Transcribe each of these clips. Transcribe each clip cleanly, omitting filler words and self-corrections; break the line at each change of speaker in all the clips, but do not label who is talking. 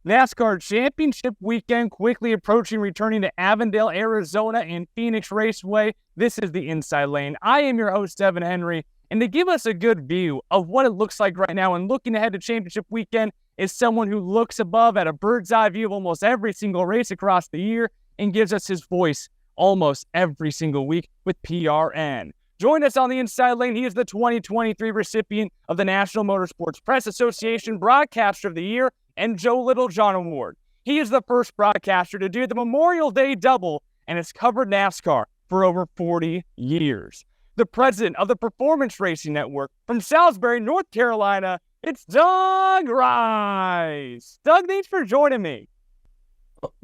NASCAR Championship Weekend quickly approaching, returning to Avondale, Arizona and Phoenix Raceway. This is the Inside Lane. I am your host, Devon Henry, and to give us a good view of what it looks like right now and looking ahead to Championship Weekend is someone who looks above at a bird's eye view of almost every single race across the year and gives us his voice almost every single week with PRN. Join us on the Inside Lane. He is the 2023 recipient of the National Motorsports Press Association Broadcaster of the Year and Joe Littlejohn Award. He is the first broadcaster to do the Memorial Day double and has covered NASCAR for over 40 years. The president of the Performance Racing Network from Salisbury, North Carolina, it's Doug Rice. Doug, thanks for joining me.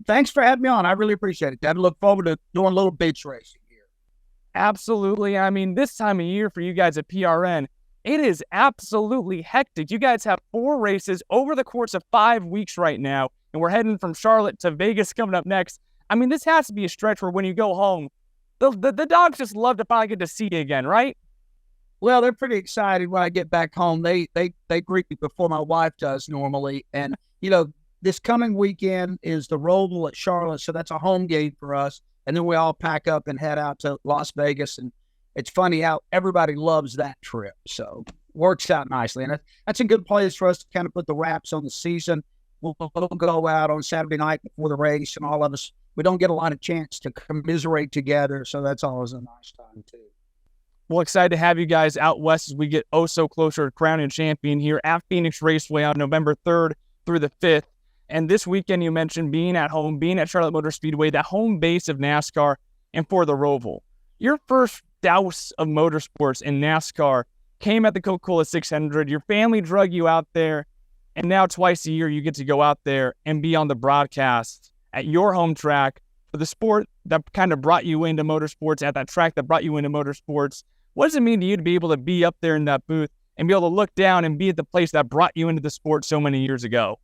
Thanks for having me on. I really appreciate it. I look forward to doing a little beach racing here.
Absolutely. I mean, this time of year for you guys at PRN, it is absolutely hectic. You guys have 4 races over the course of 5 weeks right now, and we're heading from Charlotte to Vegas coming up next. I mean, this has to be a stretch where when you go home, the dogs just love to finally get to see you again, right?
Well, they're pretty excited when I get back home. They greet me before my wife does normally. And, you know, this coming weekend is the ROVAL at Charlotte, so that's a home game for us. And then we all pack up and head out to Las Vegas. And it's funny how everybody loves that trip. So works out nicely. And that's a good place for us to kind of put the wraps on the season. We'll go out on Saturday night before the race, and all of us, we don't get a lot of chance to commiserate together. So that's always a nice time, too.
Well, excited to have you guys out west as we get so closer to crowning champion here at Phoenix Raceway on November 3rd through the 5th. And this weekend, you mentioned being at home, being at Charlotte Motor Speedway, the home base of NASCAR, and for the ROVAL. Your first douse of motorsports in NASCAR came at the Coca-Cola 600. Your family drug you out there, and now twice a year you get to go out there and be on the broadcast at your home track for the sport that kind of brought you into motorsports, at that track that brought you into motorsports. What does it mean to you to be able to be up there in that booth and be able to look down and be at the place that brought you into the sport so many years ago?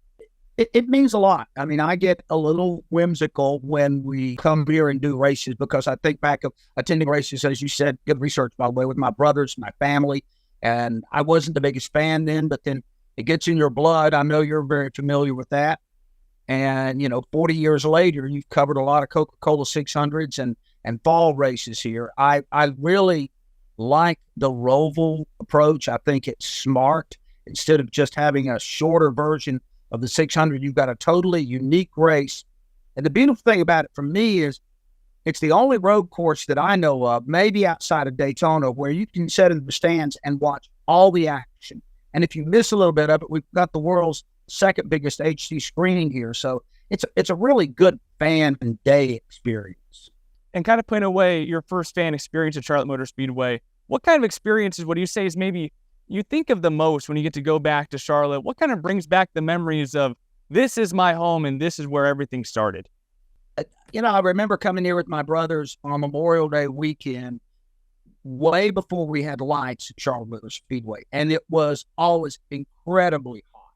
It means a lot. I mean, I get a little whimsical when we come here and do races because I think back of attending races, as you said, good research, by the way, with my brothers, my family. And I wasn't the biggest fan then, but then it gets in your blood. I know you're very familiar with that. And, 40 years later, you've covered a lot of Coca-Cola 600s and fall races here. I really like the ROVAL approach. I think it's smart. Instead of just having a shorter version of the 600, you've got a totally unique race. And the beautiful thing about it for me is it's the only road course that I know of, maybe outside of Daytona, where you can sit in the stands and watch all the action. And if you miss a little bit of it, we've got the world's second biggest HD screen here. So it's a really good fan and day experience.
And kind of putting away your first fan experience at Charlotte Motor Speedway, what kind of experiences would you say is maybe you think of the most when you get to go back to Charlotte? What kind of brings back the memories of this is my home and this is where everything started?
I remember coming here with my brothers on Memorial Day weekend, way before we had lights at Charlotte Motor Speedway. And it was always incredibly hot,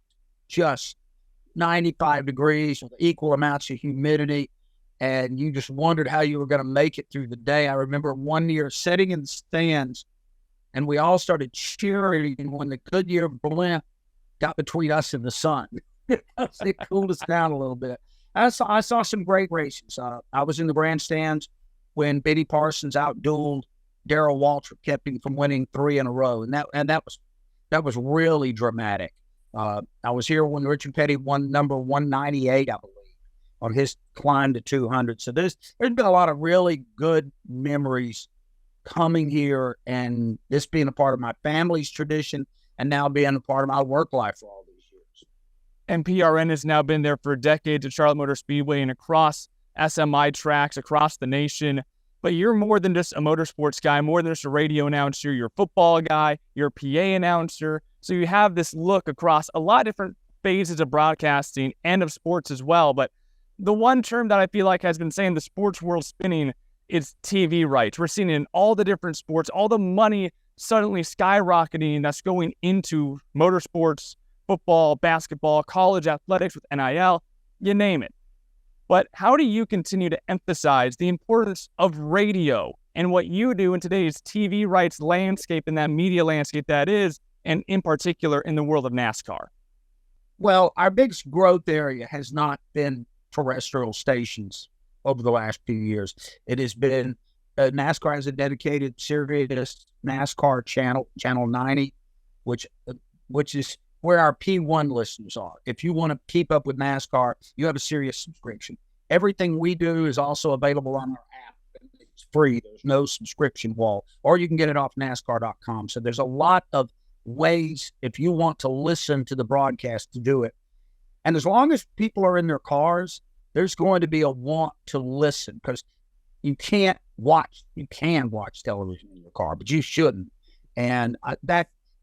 just 95 degrees with equal amounts of humidity. And you just wondered how you were going to make it through the day. I remember one year sitting in the stands, and we all started cheering when the Goodyear blimp got between us and the sun. It cooled us down a little bit. I saw some great races. I was in the grandstands when Benny Parsons outdueled Darrell Waltrip, kept him from winning 3 in a row, and that was really dramatic. I was here when Richard Petty won number 198, I believe, on his climb to 200. So there's been a lot of really good memories coming here, and this being a part of my family's tradition and now being a part of my work life for all these years.
And PRN has now been there for decades at Charlotte Motor Speedway and across SMI tracks across the nation. But you're more than just a motorsports guy, more than just a radio announcer. You're a football guy, you're a PA announcer. So you have this look across a lot of different phases of broadcasting and of sports as well. But the one term that I feel like has been saying the sports world spinning is TV rights. We're seeing it in all the different sports, all the money suddenly skyrocketing that's going into motorsports, football, basketball, college athletics with NIL, you name it. But how do you continue to emphasize the importance of radio and what you do in today's TV rights landscape and that media landscape that is, and in particular in the world of NASCAR?
Well, our biggest growth area has not been terrestrial stations over the last few years. It has been NASCAR has a dedicated Sirius NASCAR channel, Channel 90, which is where our P1 listeners are. If you want to keep up with NASCAR, you have a Sirius subscription. Everything we do is also available on our app. It's free. There's no subscription wall, or you can get it off NASCAR.com. So there's a lot of ways if you want to listen to the broadcast to do it. And as long as people are in their cars, there's going to be a want to listen, because you can watch television in your car, but you shouldn't. And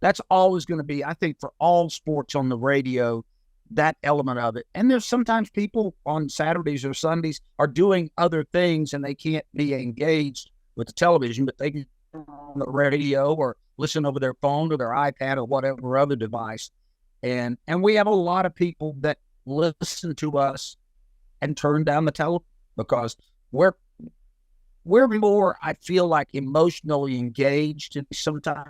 that's always going to be, I think, for all sports on the radio, that element of it. And there's sometimes people on Saturdays or Sundays are doing other things and they can't be engaged with the television, but they can turn on the radio or listen over their phone or their iPad or whatever other device. And we have a lot of people that listen to us and turn down the television because we're more, I feel like, emotionally engaged. And sometimes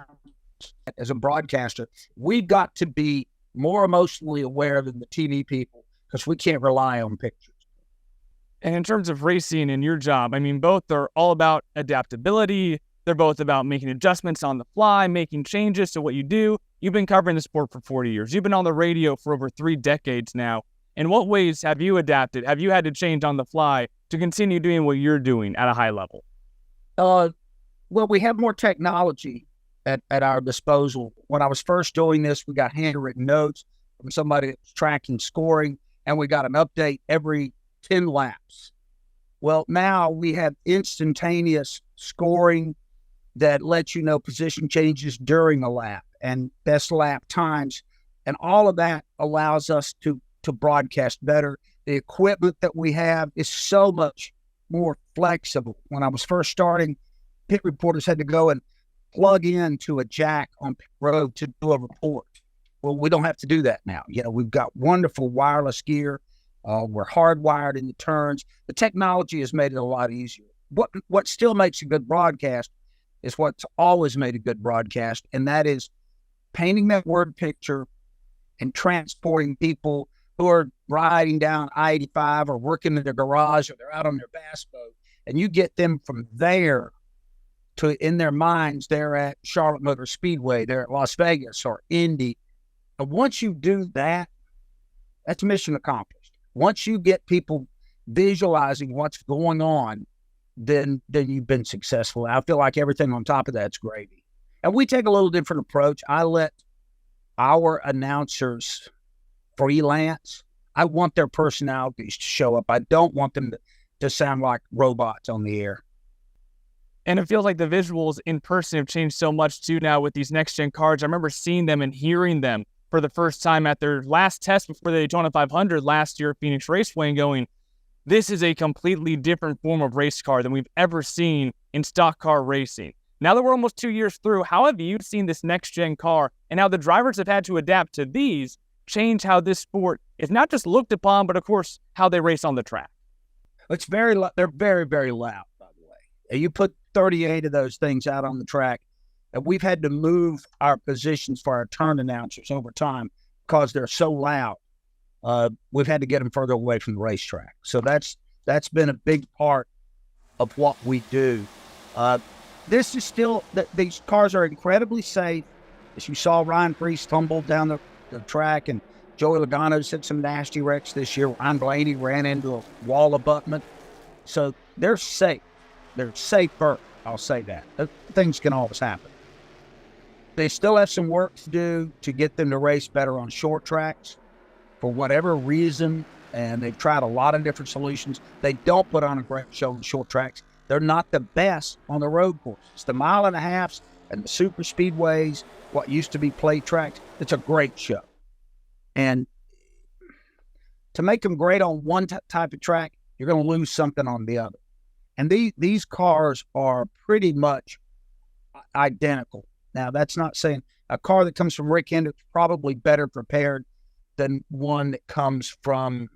as a broadcaster, we've got to be more emotionally aware than the TV people because we can't rely on pictures.
And in terms of racing and your job, I mean, both are all about adaptability. They're both about making adjustments on the fly, making changes to what you do. You've been covering the sport for 40 years. You've been on the radio for over 3 decades now. In what ways have you adapted? Have you had to change on the fly to continue doing what you're doing at a high level?
Well, we have more technology at our disposal. When I was first doing this, we got handwritten notes from somebody that was tracking scoring, and we got an update every 10 laps. Well, now we have instantaneous scoring that lets you know position changes during a lap and best lap times. And all of that allows us to broadcast better. The equipment that we have is so much more flexible. When I was first starting, pit reporters had to go and plug into a jack on pit road to do a report. Well, we don't have to do that now. We've got wonderful wireless gear. We're hardwired in the turns. The technology has made it a lot easier. What still makes a good broadcast is what's always made a good broadcast, and that is painting that word picture and transporting people who are riding down I-85 or working in their garage or they're out on their bass boat, and you get them from there to, in their minds, they're at Charlotte Motor Speedway, they're at Las Vegas or Indy. And once you do that, that's mission accomplished. Once you get people visualizing what's going on, then you've been successful. I feel like everything on top of that's gravy. And we take a little different approach. I let our announcers freelance. I want their personalities to show up. I don't want them to sound like robots on the air.
And it feels like the visuals in person have changed so much too now with these next-gen cars. I remember seeing them and hearing them for the first time at their last test before the Daytona 500 last year at Phoenix Raceway and going, this is a completely different form of race car than we've ever seen in stock car racing. Now that we're almost 2 years through, how have you seen this next-gen car and how the drivers have had to adapt to these change how this sport is not just looked upon, but of course, how they race on the track?
They're very, very loud, by the way. You put 38 of those things out on the track, and we've had to move our positions for our turn announcers over time because they're so loud. We've had to get them further away from the racetrack. So that's been a big part of what we do. This is still, these cars are incredibly safe. As you saw, Ryan Preece tumbled down the track, and Joey Logano's had some nasty wrecks this year. Ryan Blaney ran into a wall abutment. So they're safe. They're safer, I'll say that. Things can always happen. They still have some work to do to get them to race better on short tracks. For whatever reason, and they've tried a lot of different solutions, they don't put on a great show on short tracks. They're not the best on the road courses. The 1.5 miles and the super speedways, what used to be plate tracks, it's a great show. And to make them great on one type of track, you're going to lose something on the other. And these cars are pretty much identical. Now, that's not saying a car that comes from Rick Hendrick is probably better prepared than one that comes from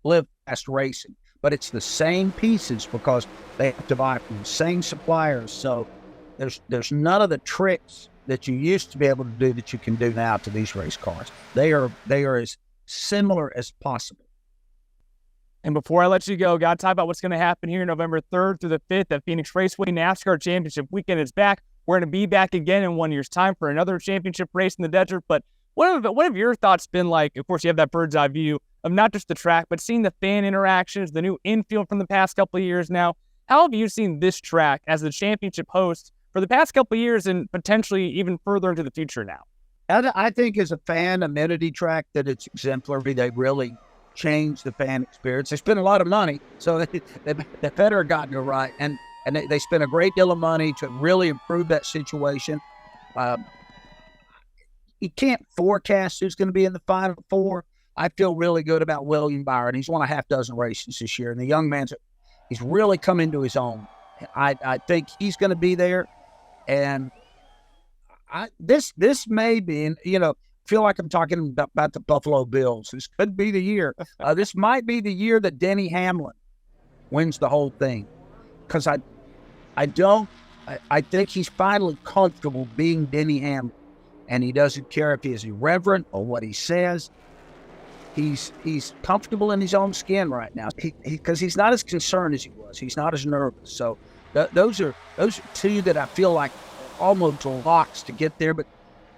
Live Fast Racing. But it's the same pieces because they have to buy from the same suppliers. So there's none of the tricks that you used to be able to do that you can do now to these race cars. They are as similar as possible.
And before I let you go, got to talk about what's going to happen here November 3rd through the 5th at Phoenix Raceway. NASCAR Championship Weekend is back. We're going to be back again in 1 year's time for another championship race in the desert. But what have your thoughts been like? Of course, you have that bird's eye view of not just the track, but seeing the fan interactions, the new infield from the past couple of years now. How have you seen this track as the championship host for the past couple of years and potentially even further into the future now?
I think as a fan amenity track that it's exemplary. They really changed the fan experience. They spent a lot of money, so they better have gotten it right. And they spent a great deal of money to really improve that situation. You can't forecast who's going to be in the Final Four. I feel really good about William Byron. He's won a half dozen races this year, and the young man's he's really come into his own. I think he's going to be there, and this may be, feel like I'm talking about the Buffalo Bills. This could be the year. This might be the year that Denny Hamlin wins the whole thing, because I think he's finally comfortable being Denny Hamlin, and he doesn't care if he is irreverent or what he says. He's comfortable in his own skin right now because he's not as concerned as he was. He's not as nervous. So those are two that I feel like almost locks to get there. But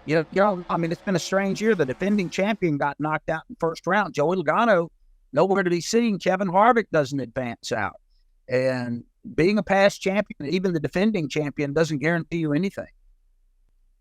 it's been a strange year. The defending champion got knocked out in the first round. Joey Logano, nowhere to be seen. Kevin Harvick doesn't advance out. And being a past champion, even the defending champion, doesn't guarantee you anything.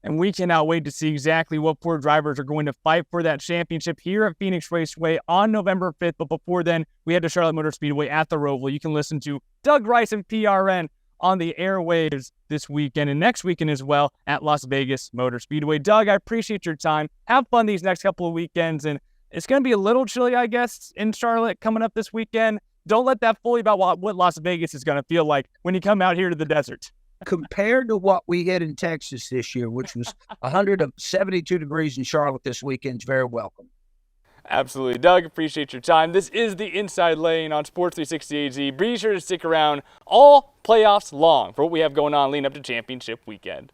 And we cannot wait to see exactly what four drivers are going to fight for that championship here at Phoenix Raceway on November 5th. But before then, we head to Charlotte Motor Speedway at the ROVAL. You can listen to Doug Rice and PRN on the airwaves this weekend and next weekend as well at Las Vegas Motor Speedway. Doug, I appreciate your time. Have fun these next couple of weekends. And it's going to be a little chilly, I guess, in Charlotte coming up this weekend. Don't let that fool you about what Las Vegas is going to feel like when you come out here to the desert.
Compared to what we hit in Texas this year, which was 172 degrees in Charlotte this weekend, is very welcome.
Absolutely. Doug, appreciate your time. This is the Inside Lane on Sports 360 AZ. Be sure to stick around all playoffs long for what we have going on leading up to championship weekend.